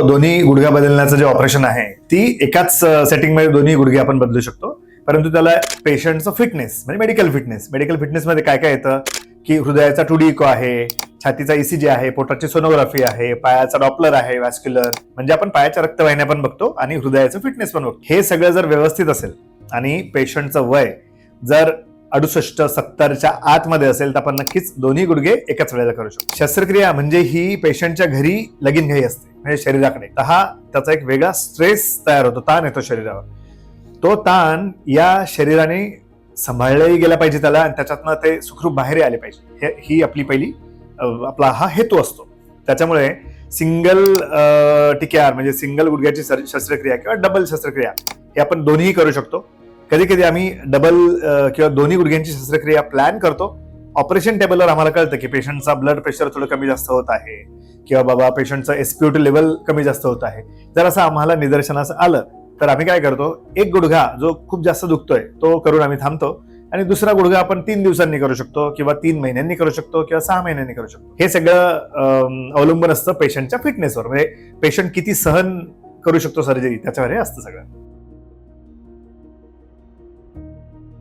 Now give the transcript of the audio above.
दोन्ही गुडघ्या बदलण्याचं जे ऑपरेशन आहे ती एकाच सेटिंगमध्ये दोन्ही गुडघे आपण बदलू शकतो, परंतु त्याला पेशंटचं फिटनेस म्हणजे मेडिकल फिटनेसमध्ये काय काय येतं की हृदयाचा 2D इको आहे, छातीचा ECG आहे, पोटाची सोनोग्राफी आहे, पायाचा डॉपलर आहे, व्हॅस्क्युलर म्हणजे आपण पायाच्या रक्तवाहिन्या पण बघतो आणि हृदयाचं फिटनेस पण बघतो. हे सगळं जर व्यवस्थित असेल आणि पेशंटचं वय जर 68-70च्या आतमध्ये असेल तर आपण नक्कीच दोन्ही गुडघे एकाच वेळेला करू शकतो. शस्त्रक्रिया म्हणजे ही पेशंटच्या घरी लगीनघाई असते म्हणजे शरीराकडे, तर हा त्याचा एक वेगळा स्ट्रेस तयार होतो, ताण येतो शरीरावर. तो ताण या शरीराने सांभाळलाही गेला पाहिजे त्याला आणि त्याच्यातनं ते सुखरूप बाहेर आले पाहिजे, ही आपली पहिली आपला हा हेतू असतो. त्याच्यामुळे सिंगल TKR म्हणजे सिंगल गुडघ्याची शस्त्रक्रिया किंवा डबल शस्त्रक्रिया हे आपण दोन्हीही करू शकतो. कधी कधी आम्ही डबल किंवा दोन्ही गुडघ्यांची शस्त्रक्रिया प्लॅन करतो. ऑपरेशन टेबलवर आम्हाला कळतं की पेशंटचा ब्लड प्रेशर थोडं कमी जास्त होत आहे किंवा बाबा पेशंटचं SpO2 लेवल कमी जास्त होत आहे. जर असं आम्हाला निदर्शनास आलं तर आम्ही काय करतो, एक गुडघा जो खूप जास्त दुखतोय तो करून आम्ही थांबतो आणि दुसरा गुडघा आपण 3 दिवसांनी करू शकतो किंवा 3 महिन्यांनी करू शकतो किंवा 6 महिन्यांनी करू शकतो. हे सगळं अवलंबून असतं पेशंटच्या फिटनेसवर, म्हणजे पेशंट किती सहन करू शकतो सर्जरी त्याच्यावर हे असतं सगळं.